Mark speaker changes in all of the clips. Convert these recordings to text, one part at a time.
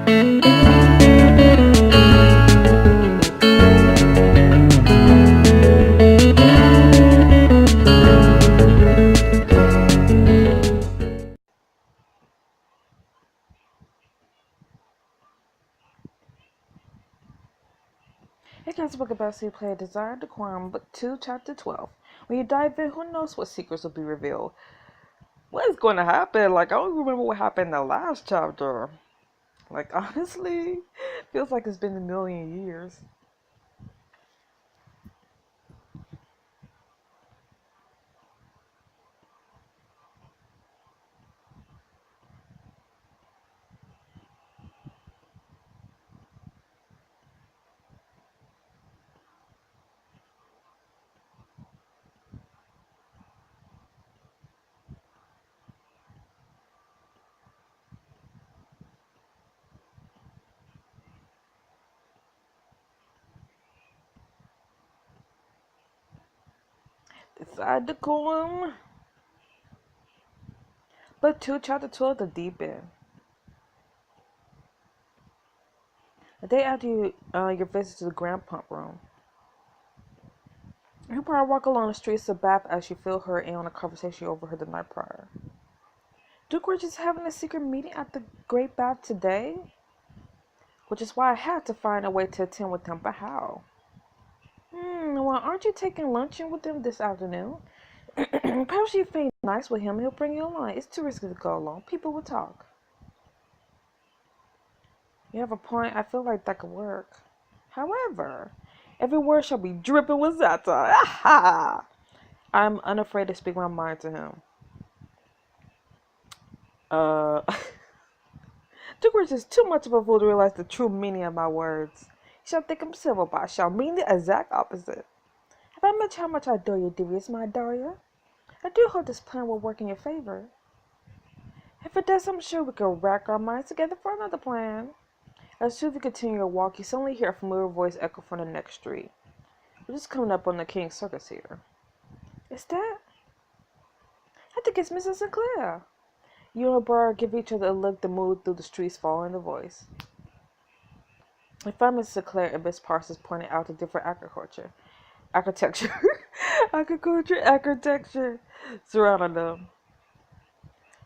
Speaker 1: Hey guys, welcome back to play Desire Decorum, Book 2, Chapter 12. When you dive in, who knows what secrets will be revealed? What is going to happen? Like, I don't remember what happened in the last chapter. Like, honestly, feels like it's been a million years. Desire Decorum, Book 2, Chapter 12, The Deep End. A day after your visit to the Grand Pump Room, you probably walk along the streets of Bath as you feel her in on a conversation you overheard the night prior. Duke was just having a secret meeting at the Great Bath today, which is why I had to find a way to attend with him, but how? Well, aren't you taking luncheon with him this afternoon? Perhaps you feign nice with him, he'll bring you along. It's too risky to go alone. People will talk. You have a point. I feel like that could work. However, every word shall be dripping with satire. Aha! I'm unafraid to speak my mind to him. Duke is too much of a fool to realize the true meaning of my words. He shall think I'm civil, but I shall mean the exact opposite. Have I mentioned how much I adore you, dearest, my Daria? I do hope this plan will work in your favor. If it does, I'm sure we can rack our minds together for another plan. As soon as you continue your walk, you suddenly hear a familiar voice echo from the next street. We're just coming up on the King's Circus here. Is that? I think it's Mrs. Sinclair. You and Burr give each other a look, the mood through the streets following the voice. We find Mrs. Sinclair and Miss Parsons pointing out the different architecture surrounding them.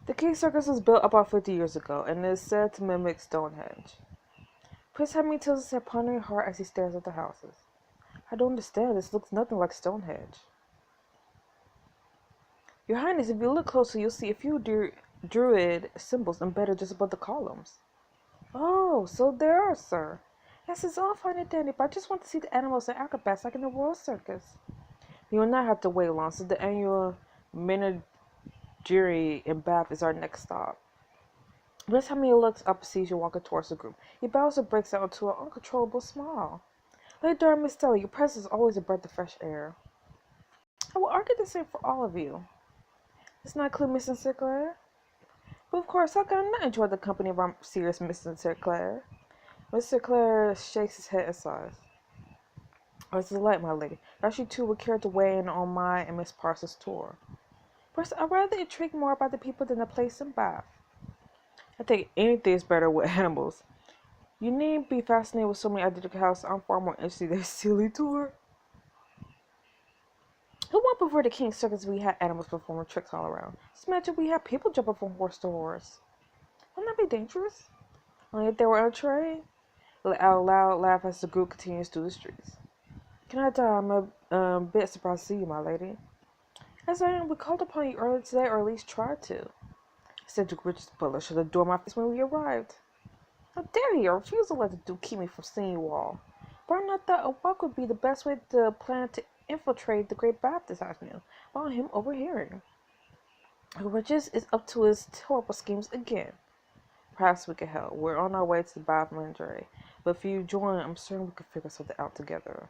Speaker 1: The King's Circus was built about 50 years ago and is said to mimic Stonehenge. Prince Henry tilts his head, pondering hard as he stares at the houses. I don't understand. This looks nothing like Stonehenge. Your Highness, if you look closer, you'll see a few druid symbols embedded just above the columns. Oh, so there are, sir. Yes, it's all fine and dandy, but I just want to see the animals and acrobats like in the Royal Circus. You will not have to wait long, since the annual menagerie in Bath is our next stop. By the time he looks up and sees you walking towards the group, he bows and breaks out into an uncontrollable smile. Lady Dora, Miss Stella, your presence is always a breath of fresh air. I will argue the same for all of you. It's not clear, Mrs. Sinclair. But of course, how can I not enjoy the company of our serious Mrs. Sinclair? Mr. Sinclair shakes his head and sighs. Oh, it's a delight, my lady. Perhaps you too would care to weigh in on my and Miss Parsons' tour. Perhaps I'm rather intrigued more about the people than the place in Bath. I think anything is better with animals. You needn't be fascinated with so many identical houses. I'm far more interested in their silly tour. Who won't prefer the King's Circus if we had animals performing tricks all around? Just imagine we had people jumping from horse to horse. Wouldn't that be dangerous? Only if they were untrained. Let out a loud laugh as the group continues through the streets. Can I tell I'm a bit surprised to see you, my lady? As I am, we called upon you earlier today, or at least tried to. Cedric Richards Butler should adore my face when we arrived. How dare you! I refuse to let the Duke keep me from seeing you all. But I thought a walk would be the best way to plan to infiltrate the Great Bath this afternoon, while him overhearing. Richards is up to his horrible schemes again. Perhaps we can help. We're on our way to the Bath Menagerie, but if you join, I'm certain we can figure something out together.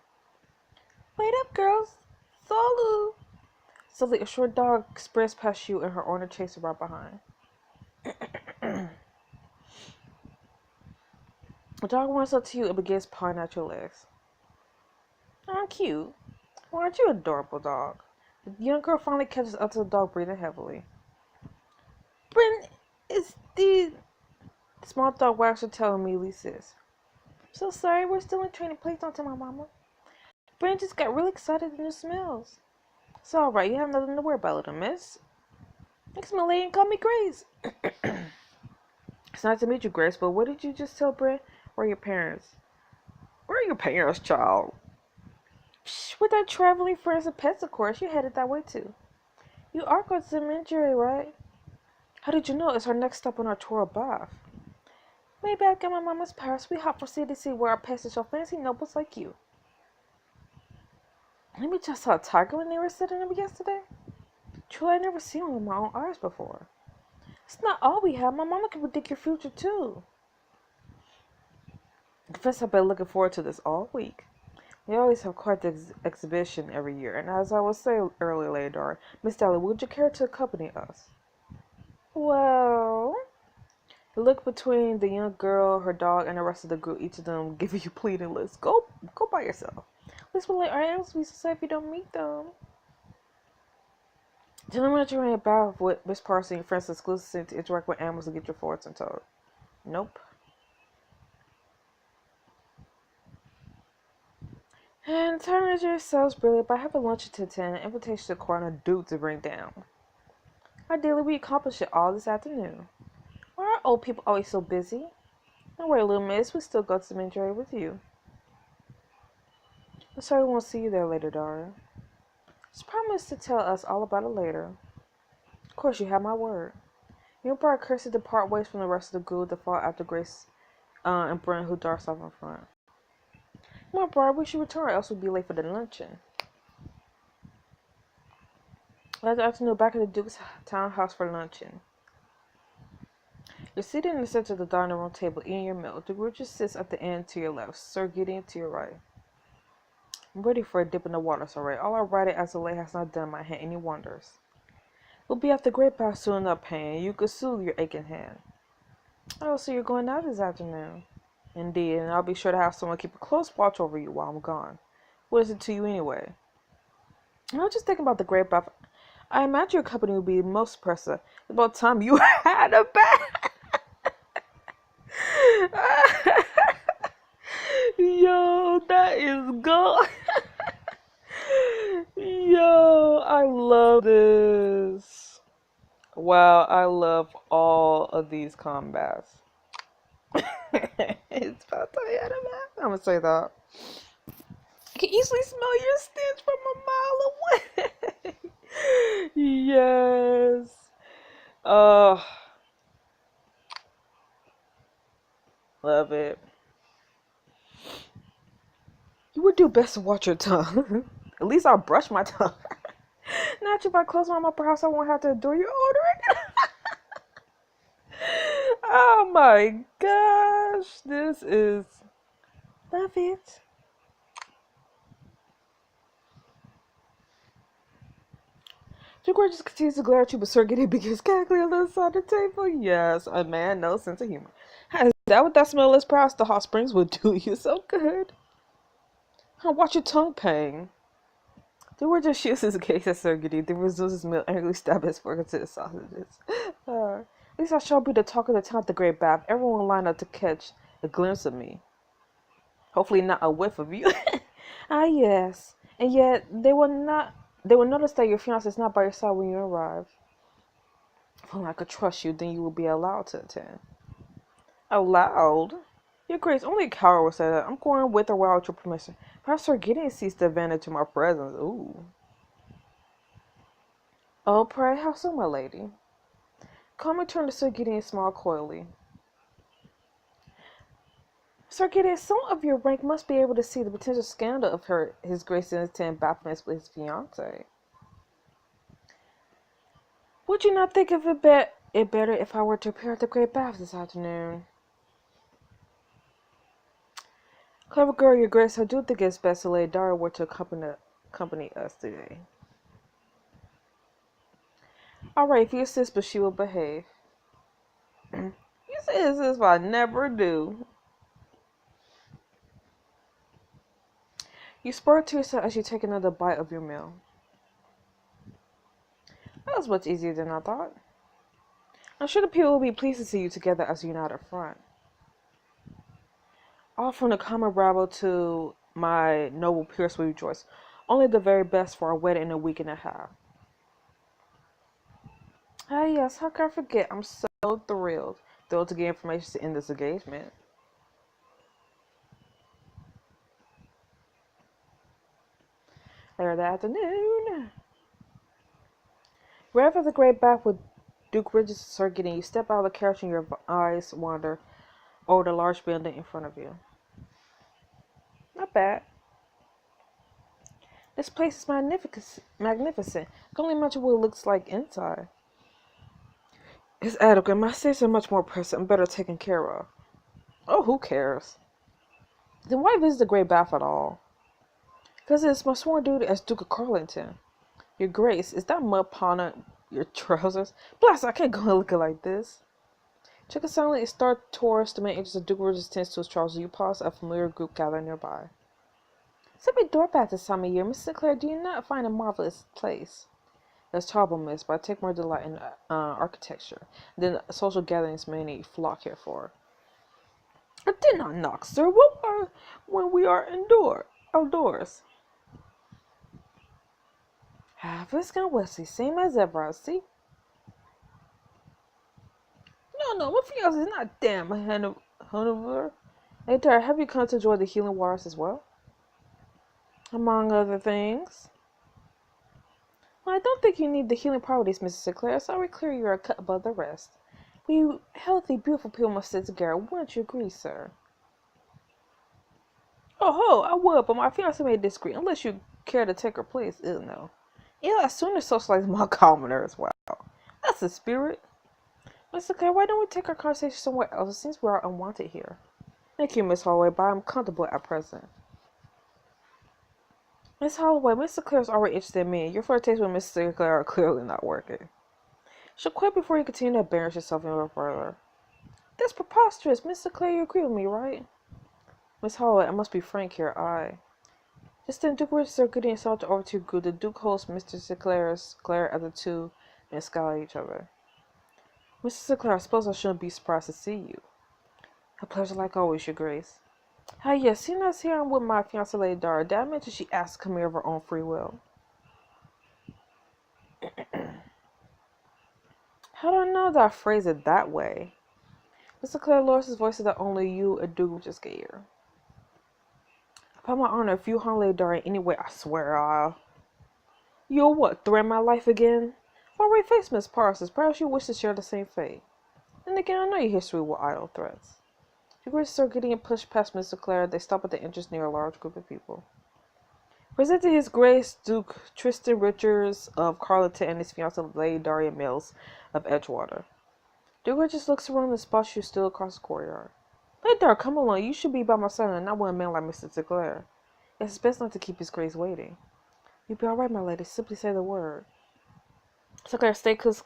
Speaker 1: Wait up, girls! Solu! Suddenly, a short dog sprints past you, and her owner chases right behind. The dog runs up to you and begins pawing at your legs. Oh, cute. Well, aren't you adorable, dog? The young girl finally catches up to the dog, breathing heavily. Bryn, it's this Small dog wags her tail immediately says, "So sorry, we're still in training. Please don't tell my mama." Brand just got really excited at the new smells. "It's alright, you have nothing to worry about, little miss. Next my lady and call me Grace." "It's nice to meet you, Grace, but what did you just tell Brent? Where are your parents?" "Where are your parents, child?" "Psh, with our traveling friends and pets, of course. You're headed that way, too. You are going to some injury, right?" "How did you know? It's our next stop on our tour of Bath." "Maybe I'll get my mama's powers. We hop from city to see where our pets show fancy nobles like you." "Let me just saw a tiger when they were sitting up yesterday. Truly, I never seen one with my own eyes before. It's not all we have. My mama can predict your future, too." "I confess I've been looking forward to this all week. We always have quite the exhibition every year, and as I was saying earlier, Lady Dora, Miss Dally, would you care to accompany us?" "Well..." He looked between the young girl, her dog, and the rest of the group, each of them giving you pleading lists. Go by yourself. At least we'll let our animals be so sad if you don't meet them." "Gentlemen at your about with Miss Parsley and friends exclusively to interact with animals and get your fortune told." "Nope." "And turn as yourselves brilliant, but I have a luncheon to attend, an invitation to the coroner due to bring down. Ideally, we accomplish it all this afternoon. Why are old people always so busy? Don't worry, little miss, we still go to some enjoy with you. I'm sorry we won't see you there later, Dara. Just promise to tell us all about it later. Of course, you have my word." You and Brian Kirsty depart ways from the rest of the group to fall after Grace and Brent, who darts off in front. "Come on, Brian, we should return, or else we'll be late for the luncheon." That afternoon, back at the Duke's townhouse for luncheon. You're seated in the center of the dining room table, eating your meal. The group just sits at the end to your left, Sir Gideon to your right. "I'm ready for a dip in the water, Sir Ray. All our riding as of late has not done my hand any wonders. We'll be at the great bath soon enough, pain. You could soothe your aching hand." "Oh, so you're going out this afternoon?" "Indeed, and I'll be sure to have someone keep a close watch over you while I'm gone. What is it to you anyway?" "I was just thinking about the great bath. I imagine your company would be most impressive. It's about time you had a bath." Yo, that is gold. Yo, I love this. Wow, I love all of these combats. It's about time you had a bath. I'm gonna say that. I can easily smell your stench from a mile away. Yes. Oh, love it. You would do best to watch your tongue. At least I'll brush my tongue. Not if I close my mouth, perhaps I won't have to endure your ordering. Oh my gosh. This is... Love it. The gorgeous continues to glare at you, but Sir Gideon begins cackling on the other side of the table. Yes, a man knows sense of humor. Is that what that smell is? Perhaps the hot springs will do you so good. Watch your tongue pang. The word just shoots his gaze at Sir Gideon. Then resumes his meal, angrily stabbing his fork into the sausages. At least I shall be the talk of the town at the great bath. Everyone will line up to catch a glimpse of me. Hopefully not a whiff of you. Ah, yes. And yet, they will notice that your fiancé is not by your side when you arrive. If only I could trust you, then you will be allowed to attend. Allowed? Your Grace, only a coward would say that. I'm going with or without your permission. Perhaps Sir Gideon sees the advantage of my presence. Ooh. Oh, pray, how so, my lady? Calm and turn to Sir Gideon and smile coyly. Sir Gideon, someone of your rank must be able to see the potential scandal of his Grace's intent bafflements with his fiancée. Would you not think of it better if I were to appear at the Great Bath this afternoon? Clever girl, your Grace, I do think it's best to Lady Dara were to accompany us today. Alright, if you insist, but she will behave. You say this, but I never do. You spur to yourself as you take another bite of your meal. That was much easier than I thought. I'm sure the people will be pleased to see you together as a united front. All from the common rabble to my noble peers will rejoice. Only the very best for our wedding in a week and a half. Ah yes, how can I forget? I'm so thrilled. Thrilled to get information to end this engagement. Later that afternoon. Right after the great bath with Duke Regis circuiting, you step out of the carriage and your eyes wander over the large building in front of you. Not bad. This place is magnificent. I can only imagine what it looks like inside. It's adequate. My states are much more pressing and better taken care of. Oh, who cares? Then why visit the Great Bath at all? Because it's my sworn duty as Duke of Carlington. Your Grace, is that mud pond on your trousers? Blast, I can't go looking like this. Check it silently and start towards the main entrance of Duke Regis tents to his trousers. You pause a familiar group gathered nearby. It's a big door bath this time of year. Miss Sinclair, do you not find a marvelous place? That's terrible, miss, but I take more delight in architecture than social gatherings many flock here for. I did not knock, sir. What are when we are outdoors? Viscount Wesley, same as ever, I see. No, my fiance is not damn Hanover. Hey, Tara, have you come to enjoy the healing waters as well? Among other things. Well, I don't think you need the healing properties, Mrs. Sinclair. It's already clear you're a cut above the rest. We healthy, beautiful people must sit together. Wouldn't you agree, sir? Oh, ho, I would, but my fiance made discreet. Unless you care to take her place. Ew, no. Yeah, as soon as socialize my commoner as well. That's the spirit. Mr. Sinclair, why don't we take our conversation somewhere else? It seems we are unwanted here. Thank you, Miss Holloway, but I'm comfortable at present. Miss Holloway, Mr. Sinclair's already interested in me. Your flirtations with Mr. Sinclair are clearly not working. She'll quit before you continue to embarrass yourself even further. That's preposterous. Miss Sinclair, you agree with me, right? Miss Holloway, I must be frank here. Just then, Duke Regis are getting himself over to group. The Duke hosts Mr. Sinclair's glare at the two and scowl at each other. Mr. Sinclair, I suppose I shouldn't be surprised to see you. A pleasure like always, Your Grace. Ah, yes, seeing as here I'm with my fiancée Lady Dara. Did I mention she asked to come here of her own free will? How do I know that I phrase it that way? Mr. Claire lowers his voice so that only you, a Duke, just get hear. Upon my honor, if you harm Lady Dara in any way, I swear I'll... You'll what, threaten my life again? I've already faced Miss Parsons. Perhaps you wish to share the same fate. And again, I know your history with idle threats. The Graces are getting pushed past Mr. Claire. They stop at the entrance near a large group of people. Presenting His Grace Duke Tristan Richards of Carleton and his fiancée Lady Daria Mills of Edgewater. Duke Richards looks around the spot you still across the courtyard. Lady Dara, come along. You should be by my side and not with a man like Mr. Sinclair. It's best not to keep His Grace waiting. You'll be all right, my lady. Simply say the word. Sinclair, stay close.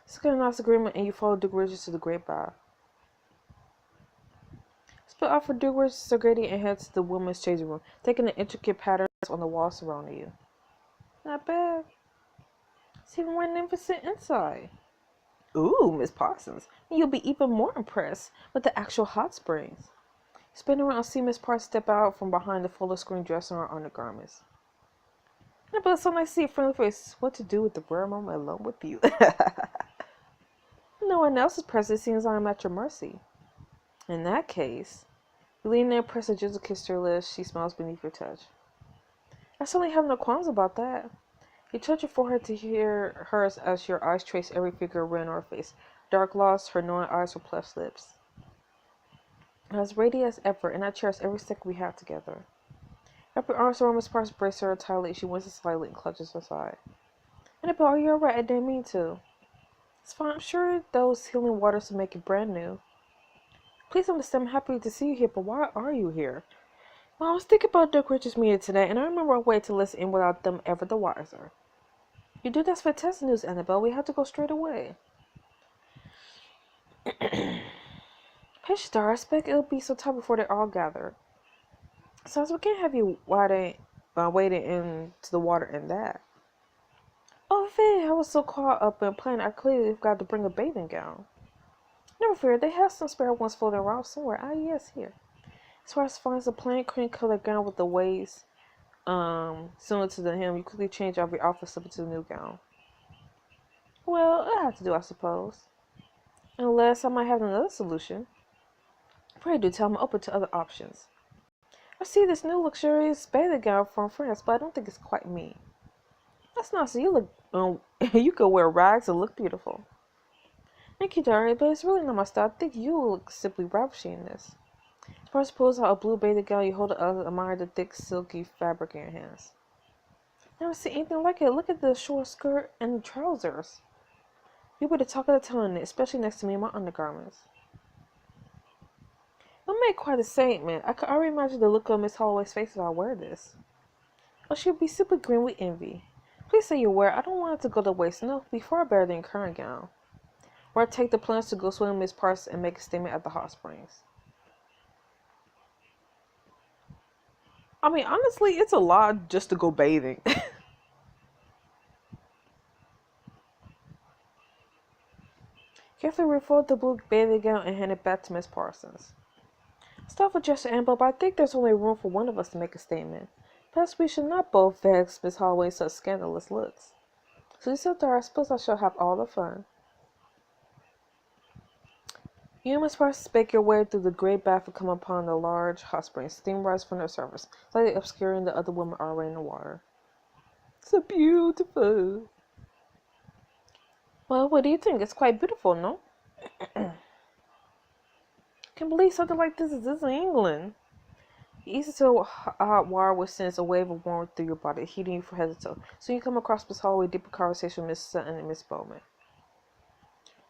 Speaker 1: Sinclair nods agreement, and you follow Duke Richards to the great bath. Split off for Duke Richards, Grady, and head to the women's changing room, taking the intricate patterns on the walls surrounding you. Not bad. It's even more magnificent inside. Ooh, Miss Parsons. And you'll be even more impressed with the actual hot springs. Spin around and see Miss Parsons step out from behind the full screen dressing her undergarments. Yeah, but it's so nice to see a friendly face. What to do with the rare moment alone with you? No one else is present, seems I am at your mercy. In that case, you lean in and press a gentle kiss to her lips. She smiles beneath your touch. I certainly have no qualms about that. You touch your forehead to hear hers as your eyes trace every figure written on her face. Dark locks, her knowing eyes, her plush lips. As radiant as ever, and I cherish every second we have together. After arms around Miss Parsons brace her tightly, she winces slightly and clutches her side. Annabelle, are you alright? I didn't mean to. It's fine. I'm sure those healing waters will make it brand new. Please understand, I'm happy to see you here, but why are you here? Well, I was thinking about Duke Richards' meeting today, and I remember a way to listen in without them ever the wiser. You do, that's fantastic news, Annabelle. We have to go straight away. Patience, Dara. I expect it'll be some time before they're all gathered. So we can't have you waiting into the water in that. Oh, Viv, I was so caught up in playing, I clearly forgot to bring a bathing gown. Never fear, they have some spare ones floating around somewhere. Ah, yes, here. Suarez finds a plain cream colored gown with the waist, similar to the hem. You quickly change out your outfit, slip into the new gown. Well, it'll have to do, I suppose. Unless I might have another solution. Pray do tell I'm open to other options. I see this new luxurious bathing gown from France, but I don't think it's quite me. That's not so you look, you could wear rags and look beautiful. Thank you, darling, but it's really not my style. I think you look simply ravishing in this. First pulls out a blue bathing gown, you hold it up, admire the thick, silky fabric in your hands. Never seen anything like it. Look at the short skirt and the trousers. You better talk of the town in it, especially next to me in my undergarments. It'll make quite a statement. I could already imagine the look on Miss Holloway's face if I wear this. Oh, she'll be super green with envy. Please say you wear it. I don't want it to go to waste. No, be far better than your current gown. Or take the plunge to go swim in Miss Parks and make a statement at the hot springs. I mean, honestly, it's a lot just to go bathing. Carefully refold the blue bathing gown and hand it back to Miss Parsons. Stop with Gesture and Bob, but I think there's only room for one of us to make a statement. Perhaps we should not both vex Miss Holloway's such scandalous looks. So you sit there, I suppose I shall have all the fun. You and Miss Parsons make your way through the great bath and come upon the large hot springs. Steam rises from their surface, slightly obscuring the other women already in the water. So beautiful. Well, what do you think? It's quite beautiful, no? Can't believe something like this is in England. You ease into hot water which sends a wave of warmth through your body, heating you from head to toe. So you come across Miss Holloway, deeper conversation with Miss Sutton and Miss Bowman.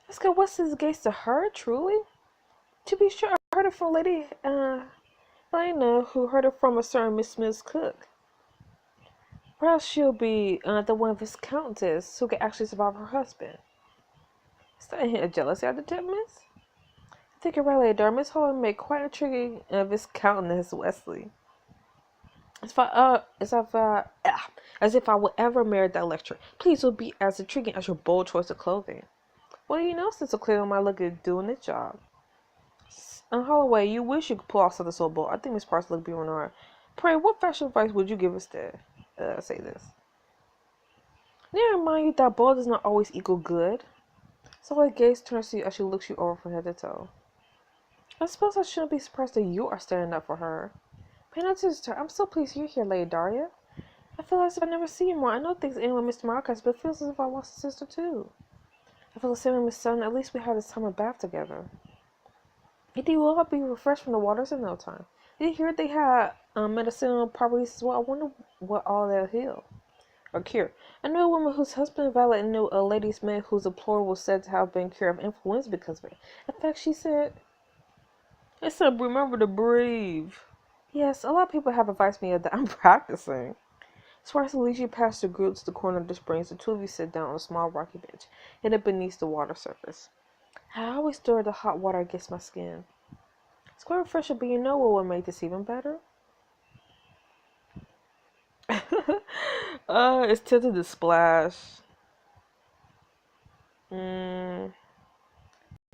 Speaker 1: Let's go. What's this gaze to her, truly? To be sure, I heard it from Lady Elena, who heard it from a certain Miss Smith's cook. Perhaps she'll be the one of his countess who can actually survive her husband. Is that a hint of jealousy I detect, miss? I think you're right, Lady Dar. Miss Holloway made quite intriguing Viscountess Wesley. As if I would ever marry that lecturer. Please, it will be as intriguing as your bold choice of clothing. Well, you know, since so clearly my look is doing its job. Holloway, you wish you could pull off something so bold. I think Miss Parsons looked beyond her. Pray, what fashion advice would you give us to say this? Never mind you that bold does not always equal good. So her gaze turns to you as she looks you over from head to toe. I suppose I shouldn't be surprised that you are standing up for her. Pay no attention to her. I'm so pleased you're here, Lady Daria. I feel as if I never see you more. I know things end with Mr. Marcus, but it feels as if I lost a sister too. I feel the same with Miss Sutton. At least we had this summer bath together. Indeed, we'll all be refreshed from the waters in no time. Did you hear they had medicinal properties as well? I wonder what all they'll heal or cure. I knew a woman whose husband Violet knew a lady's man whose employer was said to have been cured of influenza because of it. In fact, she said, remember to breathe. Yes, a lot of people have advised me that I'm practicing. Suarez leads you past the group to the corner of the springs. The two of you sit down on a small rocky bench, hidden beneath the water surface. I always store the hot water against my skin. It's quite refreshing, but you know what would make this even better? It's tempting to splash. But I'm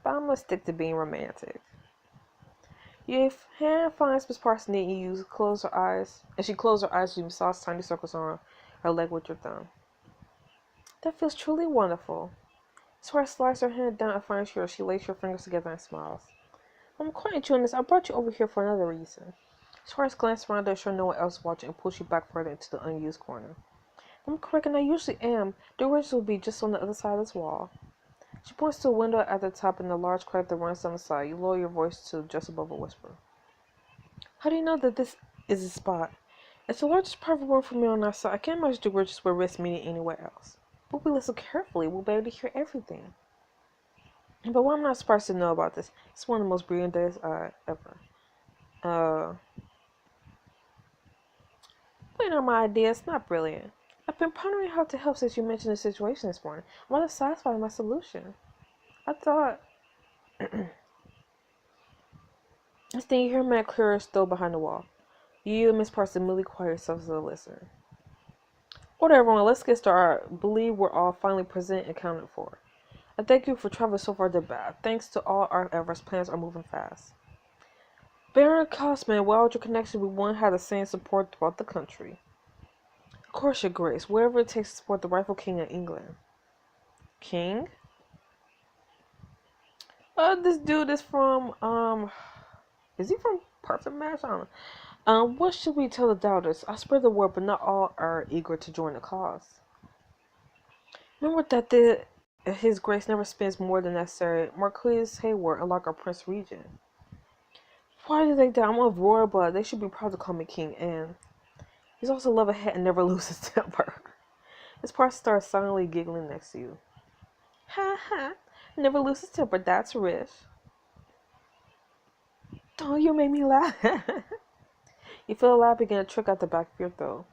Speaker 1: gonna stick to being romantic. If hand finds Miss Parsons neat, you close her eyes, and she closes her eyes, you massage tiny circles on her leg with your thumb. That feels truly wonderful. Suarez slides her hand down and finds yours. She lays your fingers together and smiles. I'm quite enjoying this. I brought you over here for another reason. Suarez glances around to ensure no one else is watching and pulls you back further into the unused corner. I'm correct, and I usually am. The original will be just on the other side of this wall. She points to a window at the top and the large crack that runs down the side. You lower your voice to just above a whisper. How do you know that this is the spot? It's the largest private room for me on our side. I can't imagine the riches would risk meeting anywhere else. But we listen carefully. We'll be able to hear everything. But what I'm not surprised to know about this, it's one of the most brilliant days ever. Wait on my idea, it's not brilliant. I've been pondering how to help since you mentioned the situation this morning. I'm rather satisfied with my solution. I thought... This thing you hear man clear still behind the wall. You and Miss Parsons immediately quiet yourselves to listen. Alright, everyone, let's get started. I believe we're all finally present and accounted for. I thank you for traveling so far to bad. Thanks to all our efforts, plans are moving fast. Baron Cosman, without your connection, we wouldn't have the same support throughout the country. Of course, your grace, whatever it takes to support the rightful king of England. King? This dude is from, is he from Perfect Match? I don't know. What should we tell the doubters? I spread the word, but not all are eager to join the cause. Remember that His Grace never spends more than necessary. Marquis Hayward, unlike our Prince Regent. Why do they doubt? I'm of royal blood. They should be proud to call me king, and he's also level-headed and never loses temper. His part starts silently giggling next to you. Ha ha! Never loses temper. That's rich. Don't you make me laugh? You feel a laugh begin to trick out the back of your throat.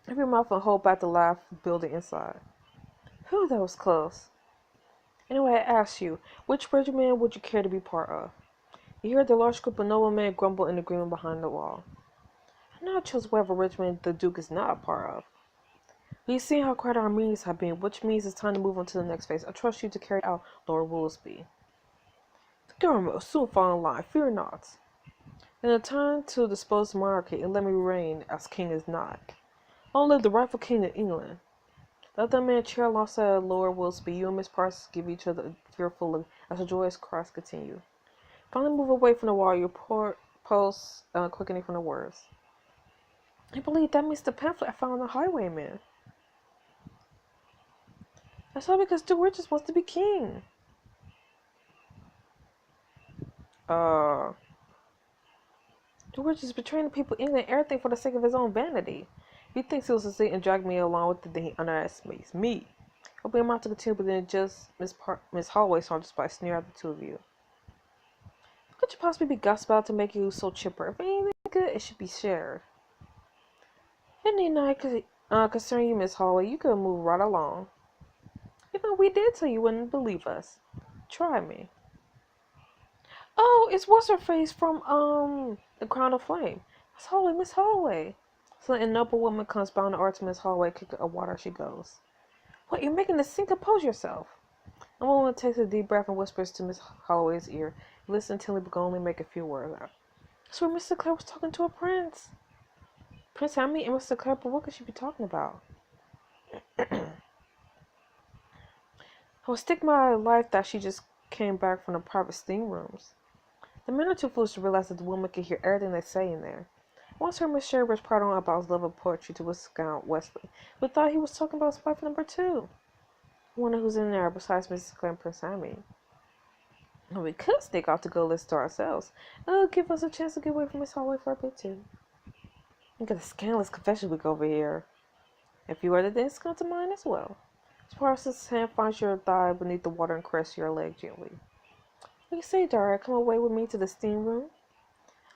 Speaker 1: Every mouth and hold back the laugh building inside. Whew, that was close. Anyway, I asked you, which regiment would you care to be part of? You hear the large group of noblemen grumble in agreement behind the wall. I now chose whatever regiment the Duke is not a part of. We've seen how crowded our meetings have been, which means it's time to move on to the next phase. I trust you to carry out Lord Woolsby. The government will soon fall in line, fear not. In a time to dispose the monarchy and let me reign as king is not. Long live the rightful king of England. The other man chair alongside Lord Woolsby. You and Miss Parsons give each other a fearful look as the joyous cries continue. Finally move away from the wall, your pulse quickening from the words. I believe that means the pamphlet I found on the highwayman. That's all because Duke Richards wants to be king. Duke Richards is betraying the people of England, everything for the sake of his own vanity. If he thinks he'll succeed and drag me along with it, then he underestimates me. I'll be about to continue, but then just Miss Holloway saw just by sneer at the two of you. What could you possibly be gossip about to make you so chipper? If anything good, it should be shared. Any night concerning you, Miss Holloway, you could move right along. Even if we did tell you, wouldn't believe us. Try me. Oh, it's what's her face from The Crown of Flame. Miss Holloway, Miss Holloway. So an noble woman comes bound to arch Miss Holloway, kicking a water as she goes. What, you're making this scene? Compose yourself. The woman takes a deep breath and whispers to Miss Holloway's ear. Listen intently, but can only make a few words out. I swear Mr. Clare was talking to a prince. Prince Hammy and Mr. Clare, but what could she be talking about? I would stick my life that she just came back from the private steam rooms. The men are too foolish to realize that the woman could hear everything they say in there. Once heard Miss Sherber's prattle on about his love of poetry to Viscount Wesley, but thought he was talking about his wife number 2. I wonder who's in there besides Mrs. Clare and Prince Hammy. And we could sneak off to go listen to ourselves. It'll give us a chance to get away from Miss Holloway for a bit too. Look at the scandalous confession week over here. If you are the things come to mind as well. As Parsons' hand finds your thigh beneath the water and caresses your leg gently. What do you say, Dara? Come away with me to the steam room?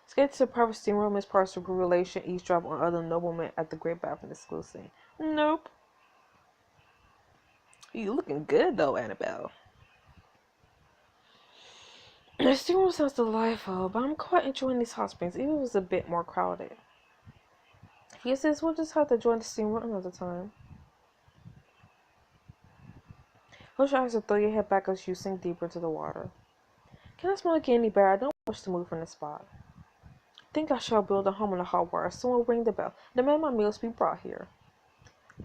Speaker 1: Let's get to the private steam room. Miss Parsons grew relation eavesdrop on other noblemen at the great bathroom exclusive. Nope. You looking good though, Annabelle. The steam room sounds delightful, but I'm quite enjoying these hot springs, even if it was a bit more crowded. If you insist, we'll just have to join the steam room another time. Close your eyes and throw your head back as you sink deeper into the water. Can I smell it any better? I don't wish to move from this spot. I think I shall build a home on the hot water. Someone will ring the bell. Demand my meals be brought here.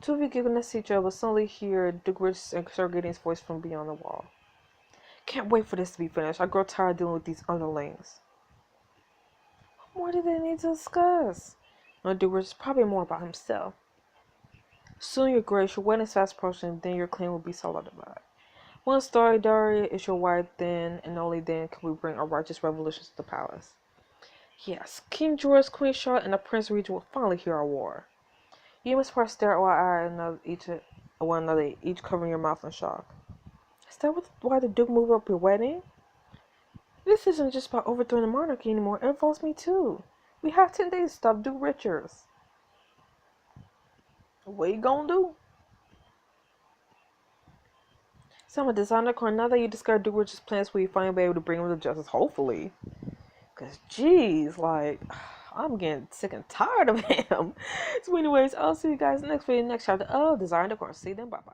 Speaker 1: Two of you giggle next to each other, but suddenly hear Duke Richards and Sir Gideon's voice from beyond the wall. Can't wait for this to be finished. I grow tired dealing with these underlings. What more do they need to discuss? No, Duke Richards, probably more about himself. Soon, your grace, your wedding is fast approaching, then your claim will be solidified. One story, Daria is your wife, then and only then can we bring a righteous revolution to the palace. Yes, King George, Queen Charlotte, and the Prince Regent will finally hear our war. You must first stare at one another, each covering your mouth in shock. Is that why the Duke moved up your wedding? This isn't just about overthrowing the monarchy anymore. It involves me too. We have 10 days to stop Duke Richards. What you gonna do? So I'm a designer core. Now that you discovered Duke Richards' plans, will you finally be able to bring him to justice? Hopefully. Cause geez, like I'm getting sick and tired of him. So anyways, I'll see you guys next video, next chapter of Design Decorum. See you then, bye bye.